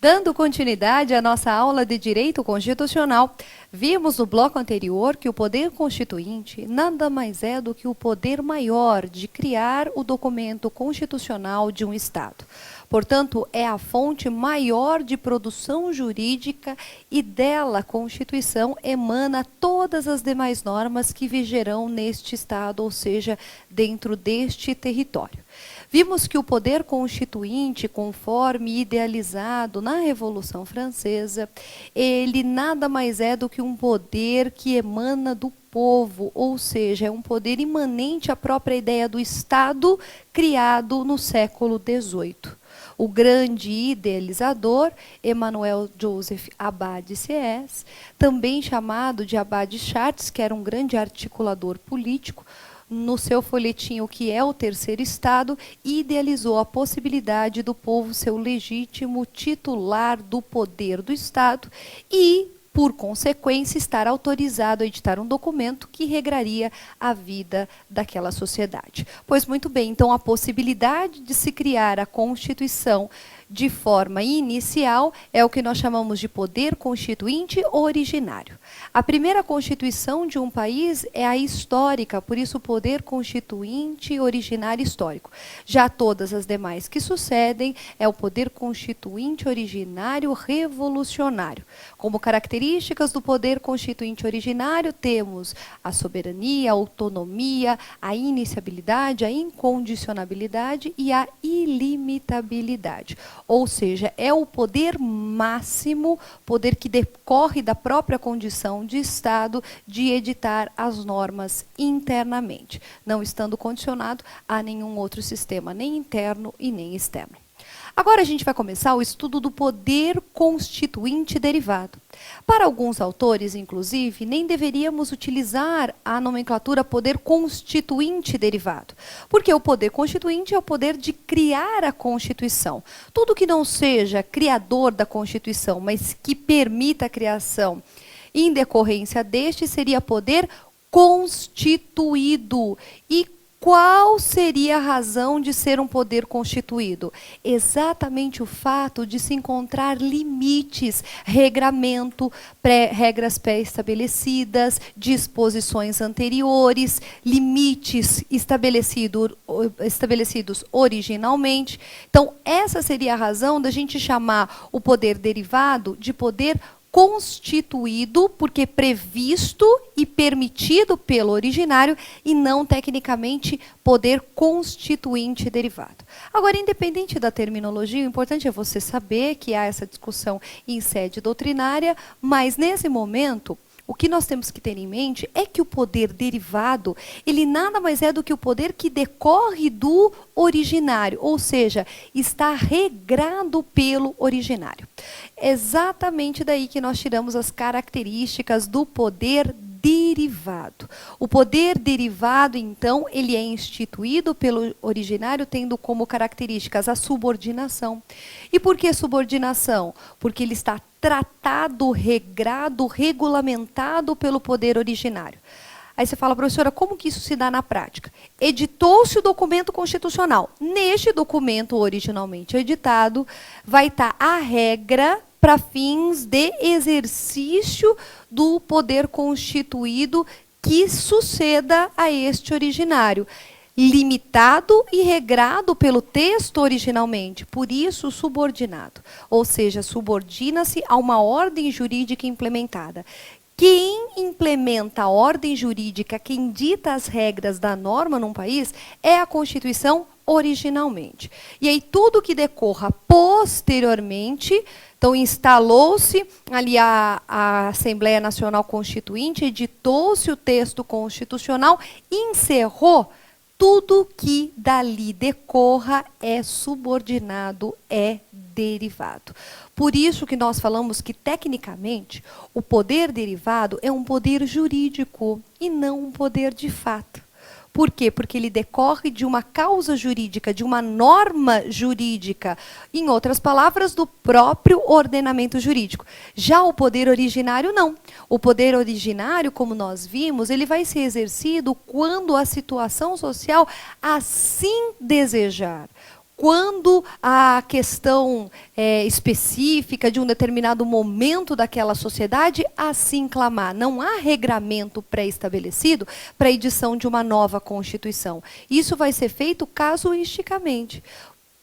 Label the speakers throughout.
Speaker 1: Dando continuidade à nossa aula de Direito Constitucional, vimos no bloco anterior que o poder constituinte nada mais é do que o poder maior de criar o documento constitucional de um Estado. Portanto, é a fonte maior de produção jurídica e dela a Constituição emana todas as demais normas que vigerão neste Estado, ou seja, dentro deste território. Vimos que o poder constituinte, conforme idealizado na Revolução Francesa, ele nada mais é do que um poder que emana do povo, ou seja, é um poder imanente à própria ideia do Estado criado no século XVIII. O grande idealizador, Emmanuel Joseph Abad Sieyès, também chamado de Abad Chartres, que era um grande articulador político, no seu folhetim O que é o Terceiro Estado, idealizou a possibilidade do povo ser o legítimo titular do poder do Estado e, por consequência, estar autorizado a editar um documento que regraria a vida daquela sociedade. Pois muito bem, então a possibilidade de se criar a Constituição de forma inicial é o que nós chamamos de poder constituinte originário. A primeira Constituição de um país é a histórica, por isso o poder constituinte originário histórico. Já todas as demais que sucedem é o poder constituinte originário revolucionário. Como características do poder constituinte originário temos a soberania, a autonomia, a iniciabilidade, a incondicionabilidade e a ilimitabilidade. Ou seja, é o poder máximo, poder que decorre da própria condição de Estado de editar as normas internamente, não estando condicionado a nenhum outro sistema, nem interno e nem externo. Agora a gente vai começar o estudo do poder constituinte derivado. Para alguns autores, inclusive, nem deveríamos utilizar a nomenclatura poder constituinte derivado, porque o poder constituinte é o poder de criar a Constituição. Tudo que não seja criador da Constituição, mas que permita a criação em decorrência deste, seria poder constituído. E qual seria a razão de ser um poder constituído? Exatamente o fato de se encontrar limites, regramento, regras pré-estabelecidas, disposições anteriores, limites estabelecidos originalmente. Então, essa seria a razão da gente chamar o poder derivado de poder constituído, porque previsto e permitido pelo originário, e não tecnicamente poder constituinte derivado. Agora, independente da terminologia, o importante é você saber que há essa discussão em sede doutrinária, mas nesse momento, o que nós temos que ter em mente é que o poder derivado, ele nada mais é do que o poder que decorre do originário, ou seja, está regrado pelo originário. Exatamente daí que nós tiramos as características do poder derivado. O poder derivado, então, ele é instituído pelo originário, tendo como características a subordinação. E por que subordinação? Porque ele está tratado, regrado, regulamentado pelo poder originário. Aí você fala, professora, como que isso se dá na prática? Editou-se o documento constitucional. Neste documento originalmente editado, vai estar a regra para fins de exercício do poder constituído que suceda a este originário, limitado e regrado pelo texto originalmente, por isso subordinado, ou seja, subordina-se a uma ordem jurídica implementada. Quem implementa a ordem jurídica, quem dita as regras da norma num país, é a Constituição originalmente. E aí tudo que decorra posteriormente, então instalou-se ali a Assembleia Nacional Constituinte, editou-se o texto constitucional, encerrou, tudo que dali decorra é subordinado, é derivado. Por isso que nós falamos que, tecnicamente, o poder derivado é um poder jurídico e não um poder de fato. Por quê? Porque ele decorre de uma causa jurídica, de uma norma jurídica, em outras palavras, do próprio ordenamento jurídico. Já o poder originário, não. O poder originário, como nós vimos, ele vai ser exercido quando a situação social assim desejar. quando a questão específica de um determinado momento daquela sociedade, assim clamar. Não há regramento pré-estabelecido para a edição de uma nova Constituição. Isso vai ser feito casuisticamente.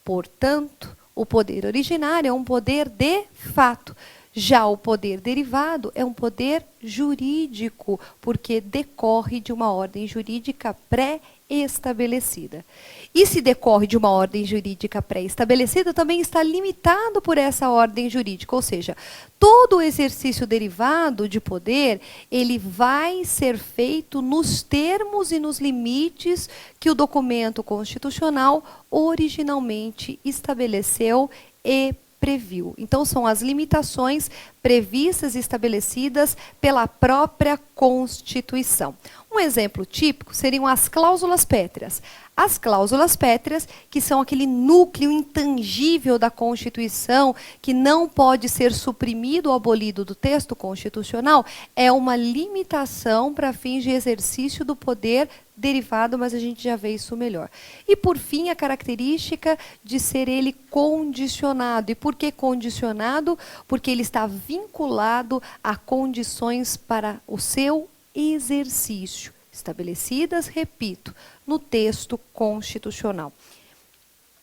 Speaker 1: Portanto, o poder originário é um poder de fato. Já o poder derivado é um poder jurídico, porque decorre de uma ordem jurídica pré-estabelecida. E se decorre de uma ordem jurídica pré-estabelecida, também está limitado por essa ordem jurídica. Ou seja, todo o exercício derivado de poder, ele vai ser feito nos termos e nos limites que o documento constitucional originalmente estabeleceu e previu. Então, são as limitações previstas e estabelecidas pela própria Constituição. Um exemplo típico seriam as cláusulas pétreas. As cláusulas pétreas, que são aquele núcleo intangível da Constituição, que não pode ser suprimido ou abolido do texto constitucional, é uma limitação para fins de exercício do poder derivado, mas a gente já vê isso melhor. E, por fim, a característica de ser ele condicionado. E por que condicionado? Porque ele está vinculado a condições para o seu exercício, estabelecidas, repito, no texto constitucional.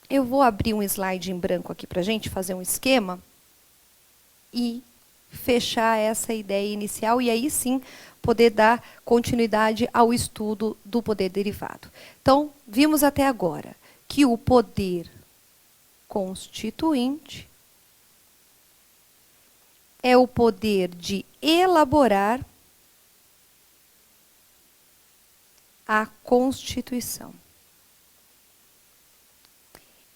Speaker 1: Eu vou abrir um slide em branco aqui para a gente fazer um esquema e fechar essa ideia inicial e aí sim poder dar continuidade ao estudo do poder derivado. Então, vimos até agora que o poder constituinte é o poder de elaborar a Constituição.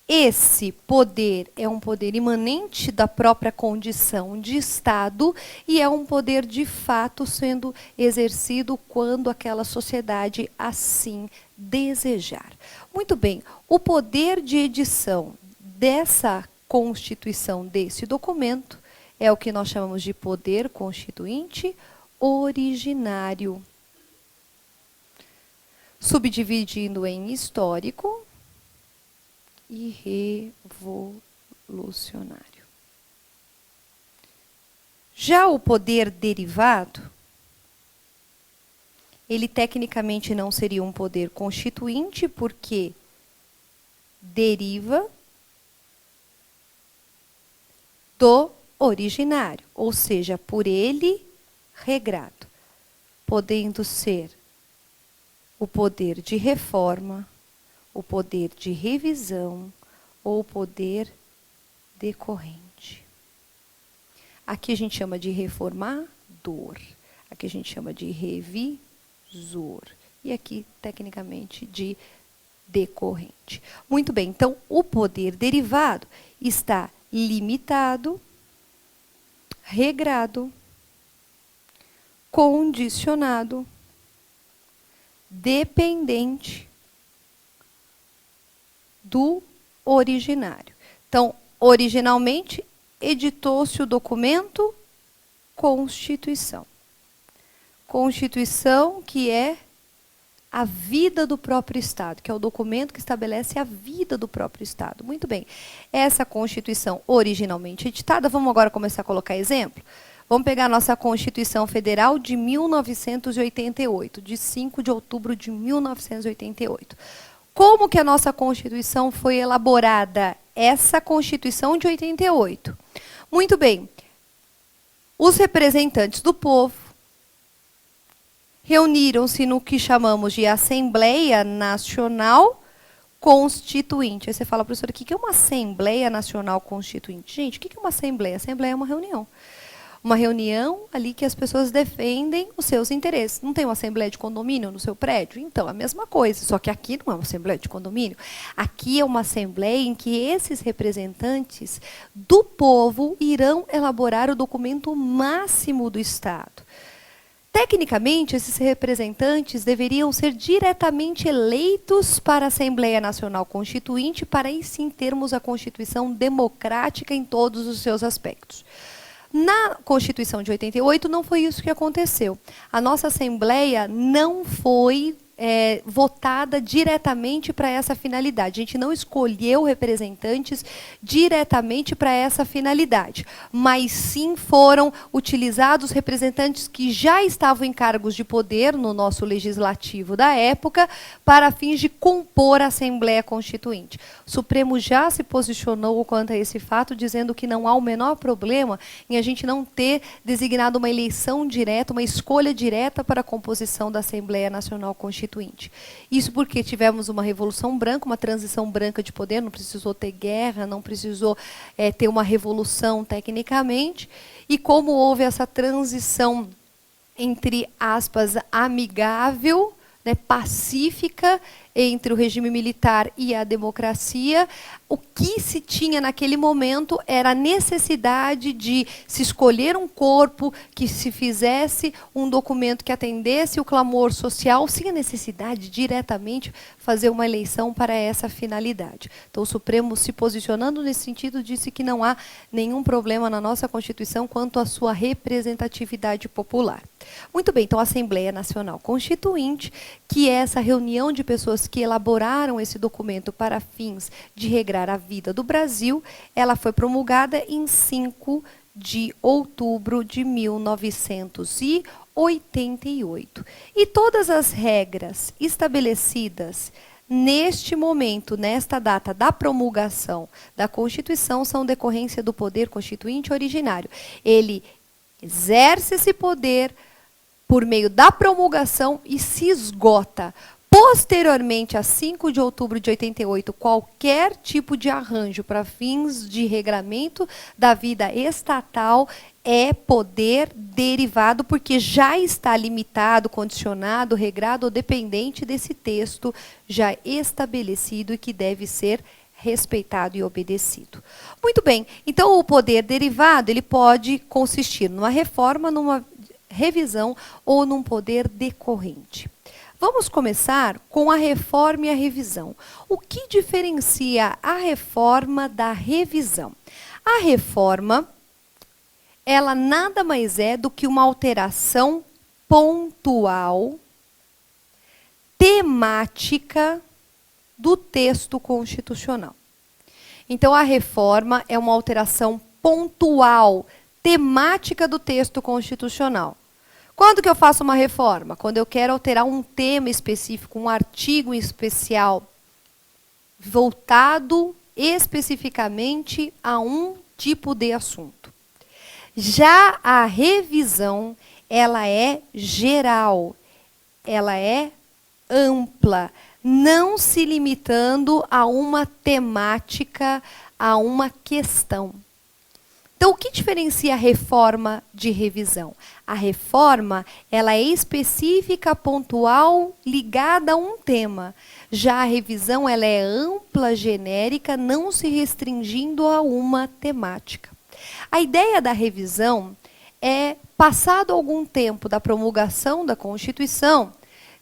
Speaker 1: Esse poder é um poder imanente da própria condição de Estado e é um poder de fato sendo exercido quando aquela sociedade assim desejar. Muito bem, o poder de edição dessa Constituição, desse documento, é o que nós chamamos de poder constituinte originário. Subdividindo em histórico e revolucionário. Já o poder derivado, ele tecnicamente não seria um poder constituinte, porque deriva do originário, ou seja, por ele regrado, podendo ser o poder de reforma, o poder de revisão ou o poder decorrente. Aqui a gente chama de reformador, aqui a gente chama de revisor e aqui, tecnicamente, de decorrente. Muito bem, então, o poder derivado está limitado, regrado, condicionado, dependente do originário. Então, originalmente, editou-se o documento Constituição. Constituição que é a vida do próprio Estado, que é o documento que estabelece a vida do próprio Estado. Muito bem. Essa Constituição originalmente editada, vamos agora começar a colocar exemplo? Vamos pegar a nossa Constituição Federal de 1988, de 5 de outubro de 1988. Como que a nossa Constituição foi elaborada? Essa Constituição de 88. Muito bem. Os representantes do povo reuniram-se no que chamamos de Assembleia Nacional Constituinte. Aí você fala, professora, o que é uma Assembleia Nacional Constituinte? Gente, o que é uma Assembleia? Assembleia é uma reunião. Uma reunião ali que as pessoas defendem os seus interesses. Não tem uma assembleia de condomínio no seu prédio? Então, a mesma coisa, só que aqui não é uma assembleia de condomínio. Aqui é uma assembleia em que esses representantes do povo irão elaborar o documento máximo do Estado. Tecnicamente, esses representantes deveriam ser diretamente eleitos para a Assembleia Nacional Constituinte, para aí sim termos a Constituição democrática em todos os seus aspectos. Na Constituição de 88 não foi isso que aconteceu. A nossa Assembleia não foi votada diretamente para essa finalidade. A gente não escolheu representantes diretamente para essa finalidade, mas sim foram utilizados representantes que já estavam em cargos de poder no nosso legislativo da época para fins de compor a Assembleia Constituinte. O Supremo já se posicionou quanto a esse fato, dizendo que não há o menor problema em a gente não ter designado uma eleição direta, uma escolha direta para a composição da Assembleia Nacional Constituinte. Isso porque tivemos uma revolução branca, uma transição branca de poder, não precisou ter guerra, não precisou ter uma revolução tecnicamente, e como houve essa transição, entre aspas, amigável, né, pacífica, entre o regime militar e a democracia, o que se tinha naquele momento era a necessidade de se escolher um corpo que se fizesse um documento que atendesse o clamor social, sem a necessidade de diretamente fazer uma eleição para essa finalidade. Então, o Supremo, se posicionando nesse sentido, disse que não há nenhum problema na nossa Constituição quanto à sua representatividade popular. Muito bem, então a Assembleia Nacional Constituinte, que é essa reunião de pessoas que elaboraram esse documento para fins de regrar a vida do Brasil, ela foi promulgada em 5 de outubro de 1988. E todas as regras estabelecidas neste momento, nesta data da promulgação da Constituição, são decorrência do poder constituinte originário. Ele exerce esse poder por meio da promulgação e se esgota. Posteriormente, a 5 de outubro de 88, qualquer tipo de arranjo para fins de regramento da vida estatal é poder derivado, porque já está limitado, condicionado, regrado ou dependente desse texto já estabelecido e que deve ser respeitado e obedecido. Muito bem, então o poder derivado ele pode consistir numa reforma, numa revisão ou num poder decorrente. Vamos começar com a reforma e a revisão. O que diferencia a reforma da revisão? A reforma, ela nada mais é do que uma alteração pontual, temática do texto constitucional. Então, a reforma é uma alteração pontual, temática do texto constitucional. Quando que eu faço uma reforma? Quando eu quero alterar um tema específico, um artigo especial, voltado especificamente a um tipo de assunto. Já a revisão, ela é geral, ela é ampla, não se limitando a uma temática, a uma questão. Então, o que diferencia a reforma de revisão? A reforma, ela é específica, pontual, ligada a um tema. Já a revisão, ela é ampla, genérica, não se restringindo a uma temática. A ideia da revisão é, passado algum tempo da promulgação da Constituição,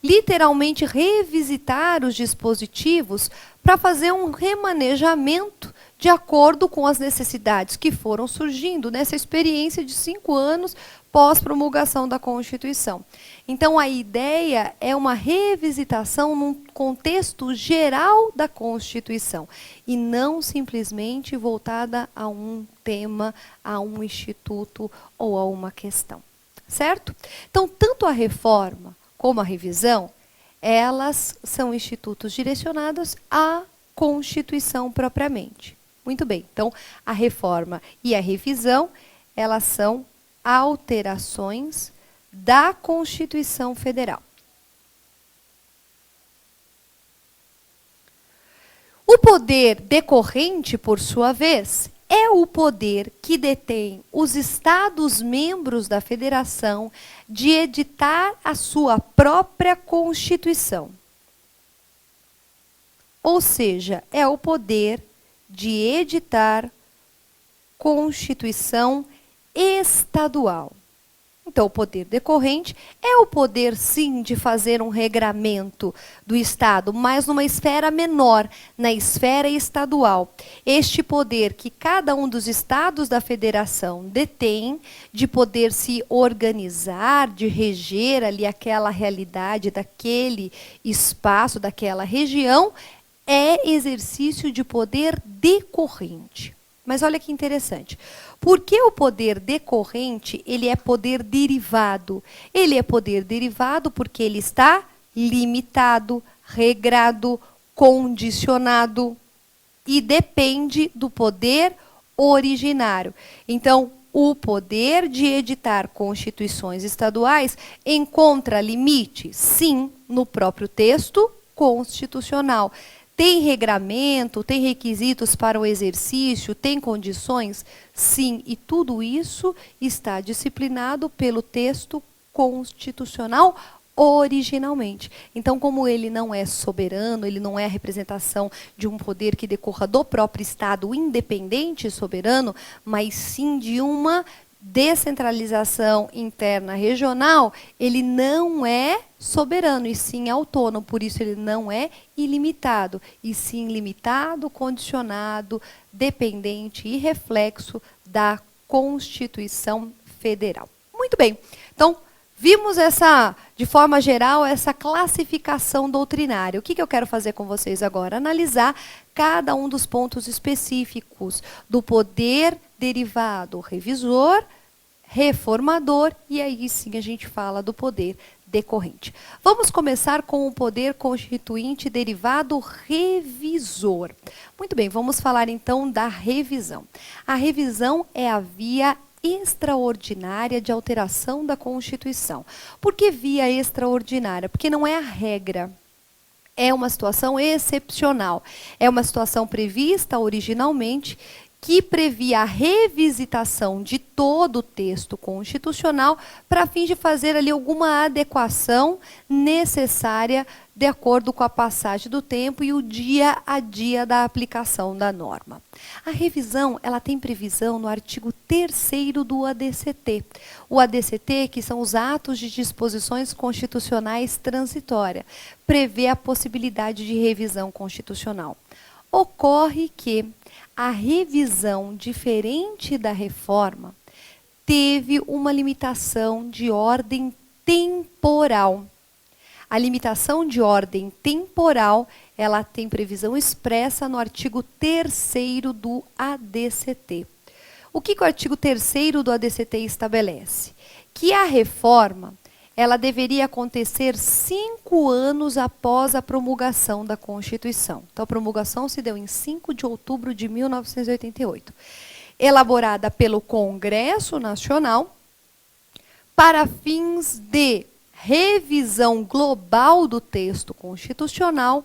Speaker 1: literalmente revisitar os dispositivos para fazer um remanejamento de acordo com as necessidades que foram surgindo nessa experiência de 5 anos pós-promulgação da Constituição. Então, a ideia é uma revisitação num contexto geral da Constituição e não simplesmente voltada a um tema, a um instituto ou a uma questão. Certo? Então, tanto a reforma como a revisão, elas são institutos direcionados à Constituição propriamente. Muito bem, então a reforma e a revisão, elas são alterações da Constituição Federal. O poder decorrente, por sua vez, é o poder que detém os Estados-membros da Federação de editar a sua própria Constituição. Ou seja, é o poder de editar Constituição estadual. Então, o poder decorrente é o poder, sim, de fazer um regramento do Estado, mas numa esfera menor, na esfera estadual. Este poder que cada um dos estados da federação detém, de poder se organizar, de reger ali aquela realidade daquele espaço, daquela região, é exercício de poder decorrente. Mas olha que interessante. Por que o poder decorrente, ele é poder derivado? Ele é poder derivado porque ele está limitado, regrado, condicionado e depende do poder originário. Então, o poder de editar constituições estaduais encontra limite? Sim, no próprio texto constitucional. Tem regramento, tem requisitos para o exercício, tem condições? Sim, e tudo isso está disciplinado pelo texto constitucional originalmente. Então, como ele não é soberano, ele não é a representação de um poder que decorra do próprio Estado independente e soberano, mas sim de uma descentralização interna regional, ele não é soberano, e sim autônomo, por isso ele não é ilimitado, e sim limitado, condicionado, dependente e reflexo da Constituição Federal. Muito bem, então vimos de forma geral, essa classificação doutrinária. O que eu quero fazer com vocês agora? Analisar cada um dos pontos específicos do poder derivado revisor, reformador, e aí sim a gente fala do poder decorrente. Vamos começar com o poder constituinte derivado revisor. Muito bem, vamos falar então da revisão. A revisão é a via extraordinária de alteração da Constituição. Por que via extraordinária? Porque não é a regra. É uma situação excepcional. É uma situação prevista originalmente que previa a revisitação de todo o texto constitucional para fim de fazer ali alguma adequação necessária de acordo com a passagem do tempo e o dia a dia da aplicação da norma. A revisão, ela tem previsão no artigo 3º do ADCT. O ADCT, que são os atos de disposições constitucionais transitórias, prevê a possibilidade de revisão constitucional. Ocorre que a revisão, diferente da reforma, teve uma limitação de ordem temporal. A limitação de ordem temporal, ela tem previsão expressa no artigo 3º do ADCT. O que o artigo 3º do ADCT estabelece? Que a reforma, ela deveria acontecer 5 anos após a promulgação da Constituição. Então, a promulgação se deu em 5 de outubro de 1988. Elaborada pelo Congresso Nacional para fins de revisão global do texto constitucional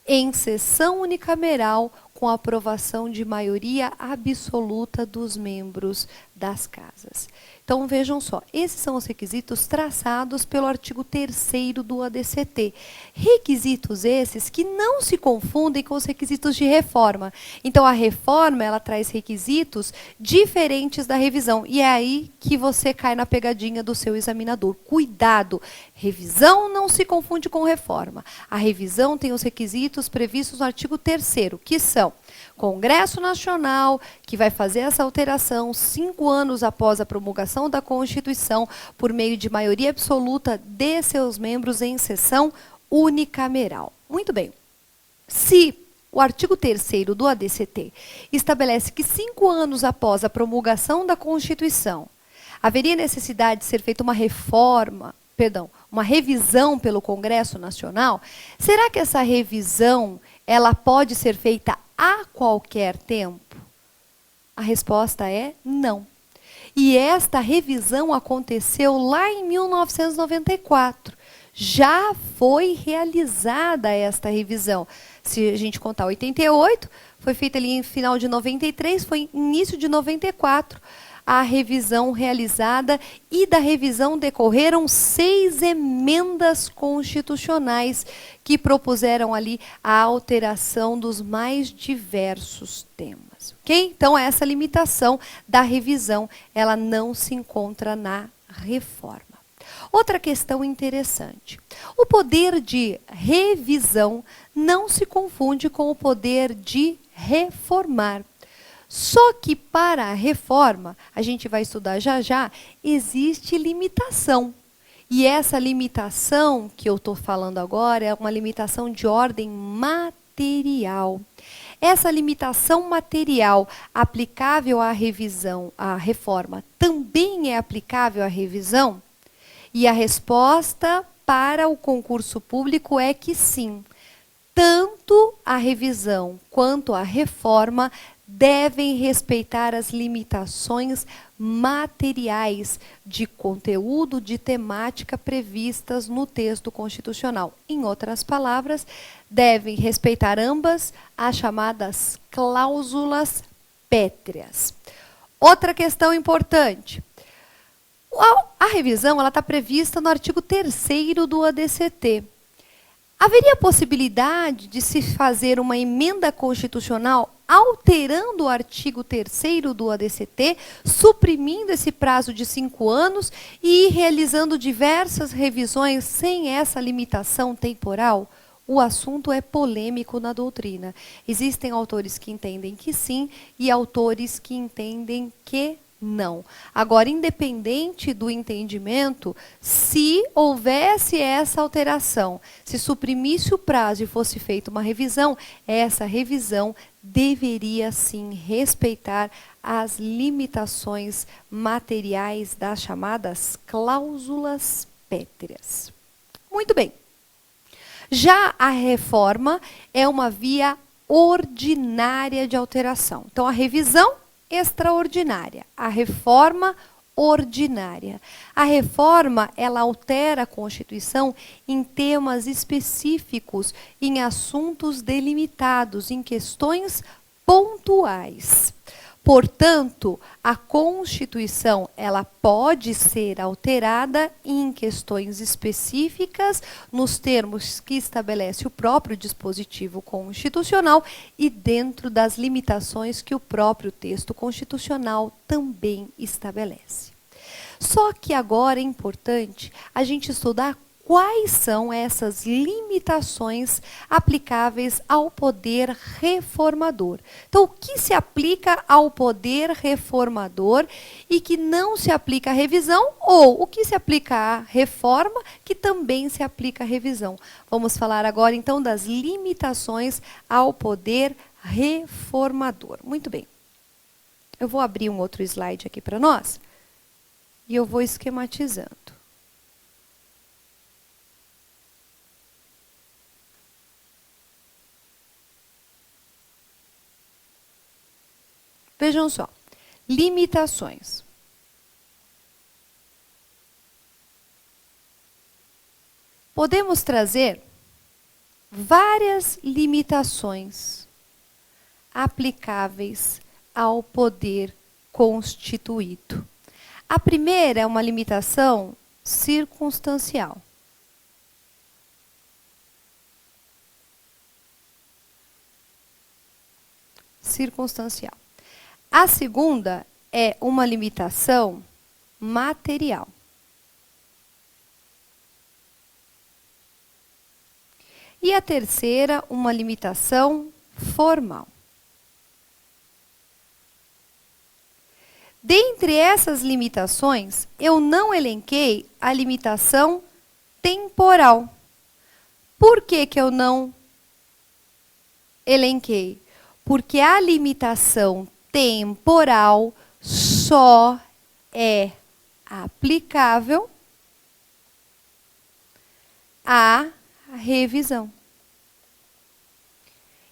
Speaker 1: em sessão unicameral com aprovação de maioria absoluta dos membros das casas. Então, vejam só, esses são os requisitos traçados pelo artigo 3º do ADCT. Requisitos esses que não se confundem com os requisitos de reforma. Então, a reforma, ela traz requisitos diferentes da revisão. E é aí que você cai na pegadinha do seu examinador. Cuidado! Revisão não se confunde com reforma. A revisão tem os requisitos previstos no artigo 3º, que são Congresso Nacional, que vai fazer essa alteração 5 anos após a promulgação da Constituição, por meio de maioria absoluta de seus membros em sessão unicameral. Muito bem. Se o artigo 3º do ADCT estabelece que 5 anos após a promulgação da Constituição, haveria necessidade de ser feita uma uma revisão pelo Congresso Nacional, será que essa revisão ela pode ser feita a qualquer tempo? A resposta é não. E esta revisão aconteceu lá em 1994. Já foi realizada esta revisão. Se a gente contar 88, foi feita ali em final de 93, foi início de 94. A revisão realizada, e da revisão decorreram 6 emendas constitucionais que propuseram ali a alteração dos mais diversos temas. Ok? Então, essa limitação da revisão, ela não se encontra na reforma. Outra questão interessante. O poder de revisão não se confunde com o poder de reformar. Só que para a reforma, a gente vai estudar já já, existe limitação. E essa limitação que eu estou falando agora é uma limitação de ordem material. Essa limitação material aplicável à revisão, à reforma, também é aplicável à revisão? E a resposta para o concurso público é que sim. Tanto a revisão quanto a reforma devem respeitar as limitações materiais de conteúdo, de temática previstas no texto constitucional. Em outras palavras, devem respeitar ambas as chamadas cláusulas pétreas. Outra questão importante. A revisão está prevista no artigo 3º do ADCT. Haveria possibilidade de se fazer uma emenda constitucional alterando o artigo 3º do ADCT, suprimindo esse prazo de 5 anos e realizando diversas revisões sem essa limitação temporal? O assunto é polêmico na doutrina. Existem autores que entendem que sim e autores que entendem que não. Agora, independente do entendimento, se houvesse essa alteração, se suprimisse o prazo e fosse feita uma revisão, essa revisão deveria sim respeitar as limitações materiais das chamadas cláusulas pétreas. Muito bem. Já a reforma é uma via ordinária de alteração. Então, a revisão extraordinária, a reforma ordinária. A reforma, ela altera a Constituição em temas específicos, em assuntos delimitados, em questões pontuais. Portanto, a Constituição, ela pode ser alterada em questões específicas, nos termos que estabelece o próprio dispositivo constitucional e dentro das limitações que o próprio texto constitucional também estabelece. Só que agora é importante a gente estudar quais são essas limitações aplicáveis ao poder reformador. Então, o que se aplica ao poder reformador e que não se aplica à revisão, ou o que se aplica à reforma, que também se aplica à revisão. Vamos falar agora, então, das limitações ao poder reformador. Muito bem. Eu vou abrir um outro slide aqui para nós e eu vou esquematizando. Vejam só, limitações. Podemos trazer várias limitações aplicáveis ao poder constituído. A primeira é uma limitação circunstancial. Circunstancial. A segunda é uma limitação material. E a terceira, uma limitação formal. Dentre essas limitações, eu não elenquei a limitação temporal. Por que que eu não elenquei? Porque a limitação temporal só é aplicável à revisão.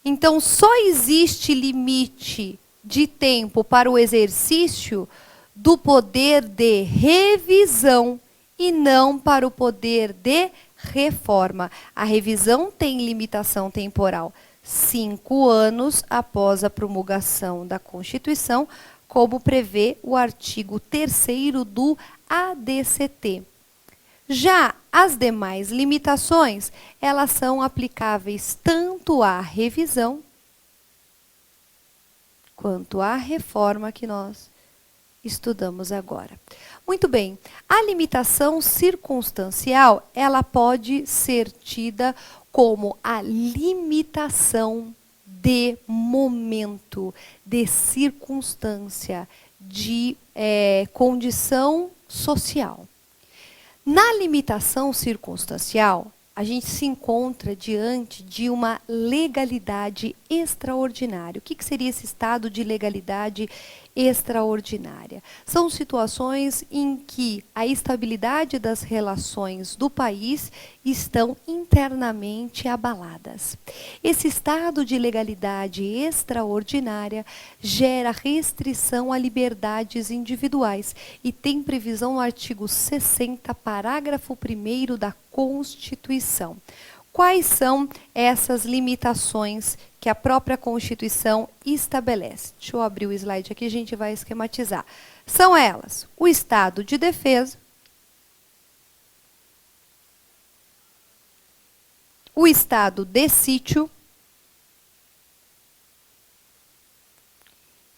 Speaker 1: Então, só existe limite de tempo para o exercício do poder de revisão e não para o poder de reforma. A revisão tem limitação temporal. 5 anos após a promulgação da Constituição, como prevê o artigo 3º do ADCT. Já as demais limitações, elas são aplicáveis tanto à revisão quanto à reforma que nós estudamos agora. Muito bem. A limitação circunstancial, ela pode ser tida como a limitação de momento, de circunstância, de condição social. Na limitação circunstancial, a gente se encontra diante de uma legalidade extraordinária. O que seria esse estado de legalidade extraordinária? São situações em que a estabilidade das relações do país estão internamente abaladas. Esse estado de legalidade extraordinária gera restrição a liberdades individuais e tem previsão no artigo 60, parágrafo 1º da Constituição. Quais são essas limitações que a própria Constituição estabelece? Deixa eu abrir o slide aqui, a gente vai esquematizar. São elas: o estado de defesa, o estado de sítio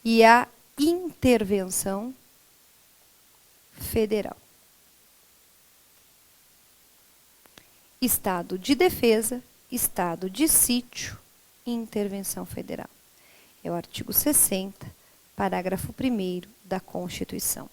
Speaker 1: e a intervenção federal. Estado de defesa, estado de sítio e intervenção federal. É o artigo 60, parágrafo 1º da Constituição.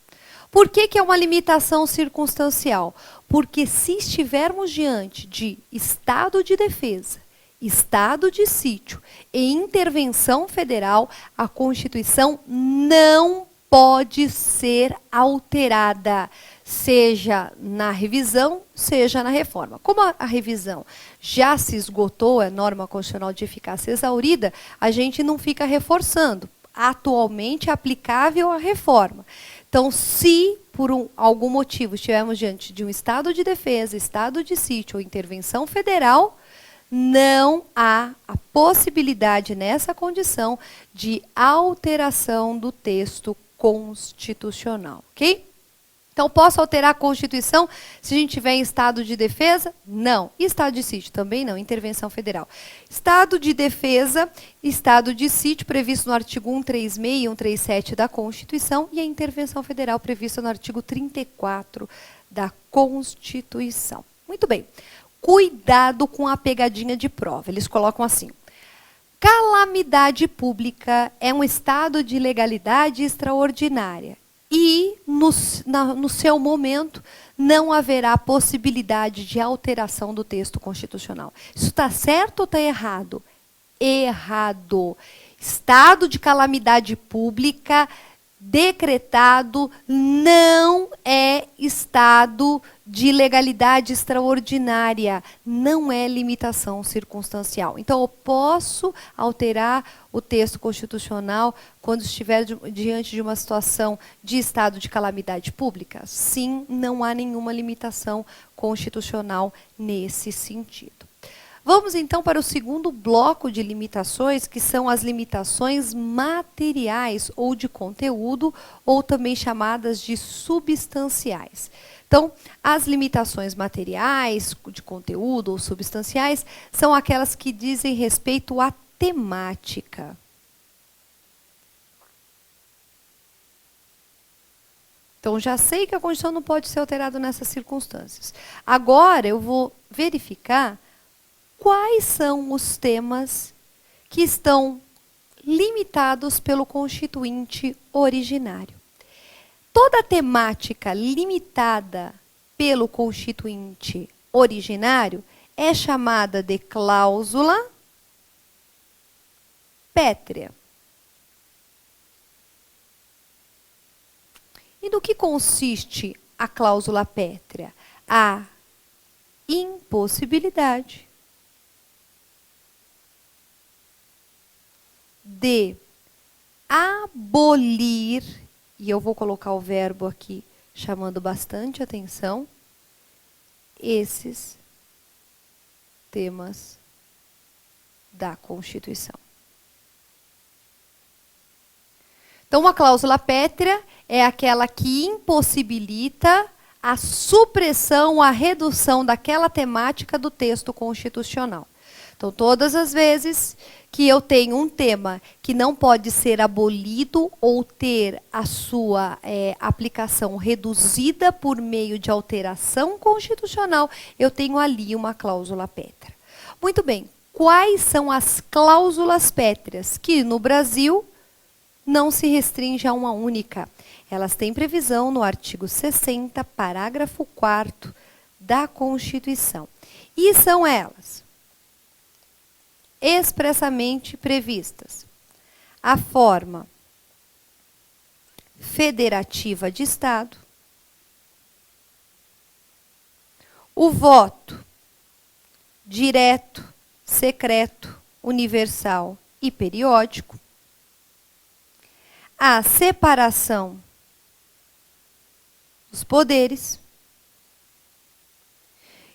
Speaker 1: Por que é uma limitação circunstancial? Porque se estivermos diante de estado de defesa, estado de sítio e intervenção federal, a Constituição não pode ser alterada, seja na revisão, seja na reforma. Como a revisão já se esgotou, é norma constitucional de eficácia exaurida, a gente não fica reforçando. Atualmente é aplicável a reforma. Então, se por algum motivo estivermos diante de um estado de defesa, estado de sítio ou intervenção federal, não há a possibilidade nessa condição de alteração do texto constitucional, ok? Então, posso alterar a Constituição se a gente tiver em estado de defesa? Não. E estado de sítio? Também não. Intervenção federal. Estado de defesa, estado de sítio previsto no artigo 136 e 137 da Constituição e a intervenção federal prevista no artigo 34 da Constituição. Muito bem. Cuidado com a pegadinha de prova. Eles colocam assim: calamidade pública é um estado de legalidade extraordinária e, no seu momento, não haverá possibilidade de alteração do texto constitucional. Isso está certo ou está errado? Errado. Estado de calamidade pública decretado não é estado de legalidade extraordinária, não é limitação circunstancial. Então, eu posso alterar o texto constitucional quando estiver diante de uma situação de estado de calamidade pública? Sim, não há nenhuma limitação constitucional nesse sentido. Vamos então para o segundo bloco de limitações, que são as limitações materiais ou de conteúdo, ou também chamadas de substanciais. Então, as limitações materiais, de conteúdo ou substanciais, são aquelas que dizem respeito à temática. Então, já sei que a Constituição não pode ser alterada nessas circunstâncias. Agora, eu vou verificar quais são os temas que estão limitados pelo Constituinte originário. Toda temática limitada pelo Constituinte originário é chamada de cláusula pétrea. E no que consiste a cláusula pétrea? A impossibilidade de abolir, e eu vou colocar o verbo aqui chamando bastante atenção, esses temas da Constituição. Então, uma cláusula pétrea é aquela que impossibilita a supressão, a redução daquela temática do texto constitucional. Então, todas as vezes que eu tenho um tema que não pode ser abolido ou ter a sua aplicação reduzida por meio de alteração constitucional, eu tenho ali uma cláusula pétrea. Muito bem, quais são as cláusulas pétreas? Que no Brasil não se restringe a uma única. Elas têm previsão no artigo 60, parágrafo 4º da Constituição. E são elas expressamente previstas: a forma federativa de Estado, o voto direto, secreto, universal e periódico, a separação dos poderes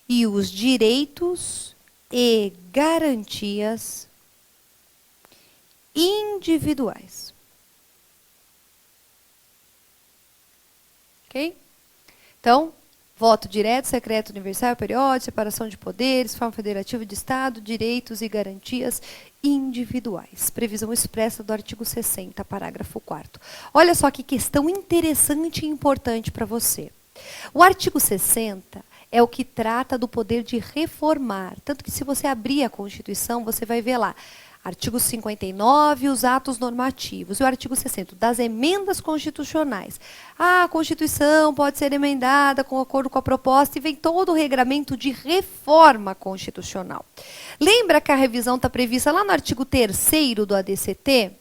Speaker 1: e os direitos e garantias individuais. Ok? Então, voto direto, secreto, universal, periódico, separação de poderes, forma federativa de Estado, direitos e garantias individuais. Previsão expressa do artigo 60, parágrafo 4º. Olha só que questão interessante e importante para você. O artigo 60 é o que trata do poder de reformar. Tanto que se você abrir a Constituição, você vai ver lá, artigo 59, os atos normativos. E o artigo 60, das emendas constitucionais. A Constituição pode ser emendada com acordo com a proposta e vem todo o regramento de reforma constitucional. Lembra que a revisão está prevista lá no artigo 3º do ADCT?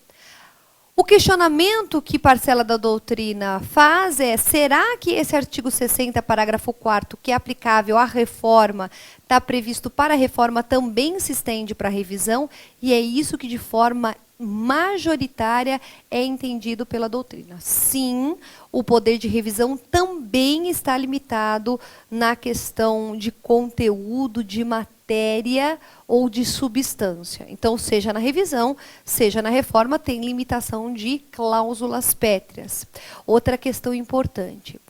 Speaker 1: O questionamento que parcela da doutrina faz é: será que esse artigo 60, parágrafo 4º, que é aplicável à reforma, está previsto para a reforma, também se estende para a revisão? E é isso que, de forma majoritária, é entendido pela doutrina. Sim, o poder de revisão também está limitado na questão de conteúdo, de matéria ou de substância. Então, seja na revisão, seja na reforma, tem limitação de cláusulas pétreas. Outra questão importante: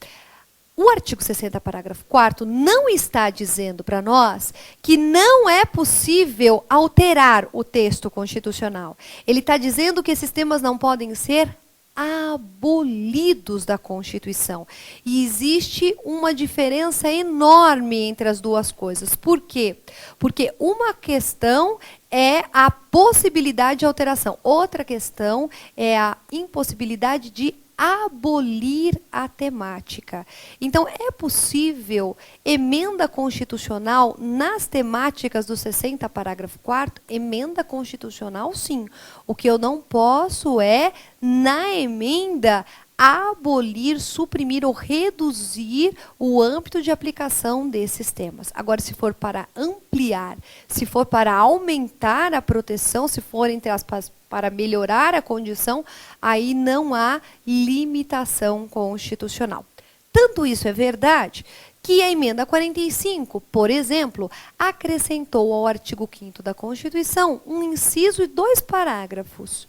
Speaker 1: o artigo 60, parágrafo 4º, não está dizendo para nós que não é possível alterar o texto constitucional. Ele está dizendo que esses temas não podem ser abolidos da Constituição. E existe uma diferença enorme entre as duas coisas. Por quê? Porque uma questão é a possibilidade de alteração. Outra questão é a impossibilidade de abolir a temática. Então, é possível emenda constitucional nas temáticas do 60, parágrafo 4º? Emenda constitucional, sim. O que eu não posso é, na emenda, abolir, suprimir ou reduzir o âmbito de aplicação desses temas. Agora, se for para ampliar, se for para aumentar a proteção, se for, entre aspas, para melhorar a condição, aí não há limitação constitucional. Tanto isso é verdade que a emenda 45, por exemplo, acrescentou ao artigo 5º da Constituição um inciso e 2 parágrafos.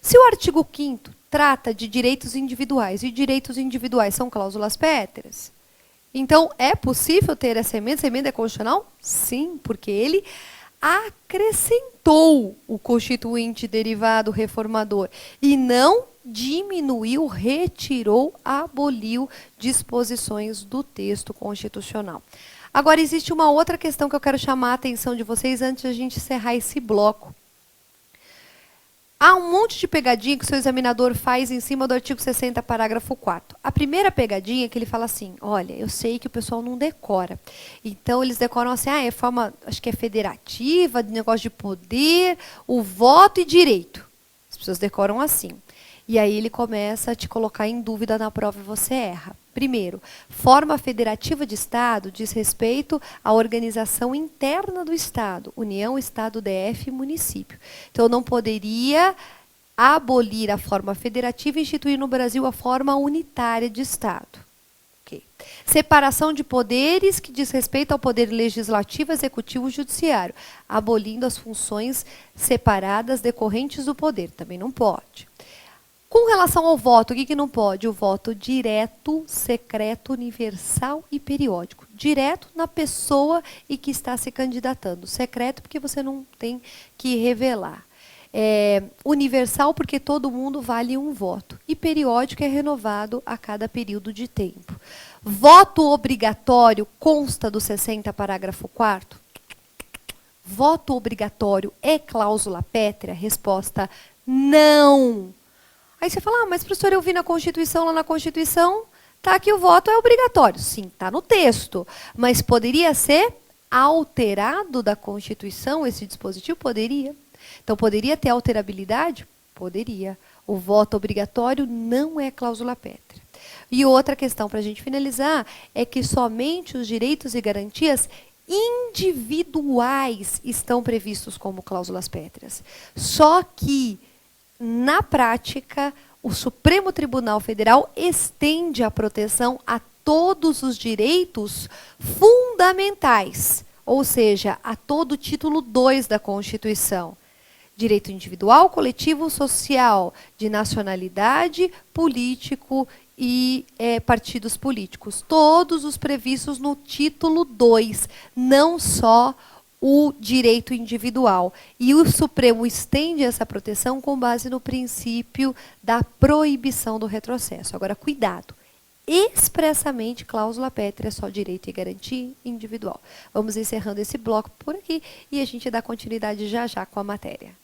Speaker 1: Se o artigo 5º trata de direitos individuais, e direitos individuais são cláusulas pétreas, então é possível ter essa emenda? Essa emenda é constitucional? Sim, porque ele acrescentou o constituinte derivado reformador e não diminuiu, retirou, aboliu disposições do texto constitucional. Agora, existe uma outra questão que eu quero chamar a atenção de vocês antes de a gente encerrar esse bloco. Há um monte de pegadinha que o seu examinador faz em cima do artigo 60, parágrafo 4º. A primeira pegadinha é que ele fala assim: olha, eu sei que o pessoal não decora. Então, eles decoram assim, é forma, acho que é federativa, de negócio de poder, o voto e direito. As pessoas decoram assim. E aí ele começa a te colocar em dúvida na prova e você erra. Primeiro, forma federativa de Estado diz respeito à organização interna do Estado, União, Estado, DF e município. Então, eu não poderia abolir a forma federativa e instituir no Brasil a forma unitária de Estado. Okay. Separação de poderes, que diz respeito ao poder legislativo, executivo e judiciário, abolindo as funções separadas decorrentes do poder. Também não pode. Com relação ao voto, o que não pode? O voto direto, secreto, universal e periódico. Direto na pessoa e que está se candidatando. Secreto porque você não tem que revelar. universal porque todo mundo vale um voto. E periódico é renovado a cada período de tempo. Voto obrigatório consta do 60, parágrafo 4º? Voto obrigatório é cláusula pétrea? Resposta, não. Aí você fala, mas professor, eu vi na Constituição, lá na Constituição, tá que o voto é obrigatório. Sim, tá no texto. Mas poderia ser alterado da Constituição esse dispositivo? Poderia. Então, poderia ter alterabilidade? Poderia. O voto obrigatório não é cláusula pétrea. E outra questão para a gente finalizar é que somente os direitos e garantias individuais estão previstos como cláusulas pétreas. Só que, na prática, o Supremo Tribunal Federal estende a proteção a todos os direitos fundamentais, ou seja, a todo o título 2 da Constituição. Direito individual, coletivo, social, de nacionalidade, político e partidos políticos. Todos os previstos no título 2, não só o direito individual. E o Supremo estende essa proteção com base no princípio da proibição do retrocesso. Agora, cuidado. Expressamente, cláusula pétrea é só direito e garantia individual. Vamos encerrando esse bloco por aqui e a gente dá continuidade já já com a matéria.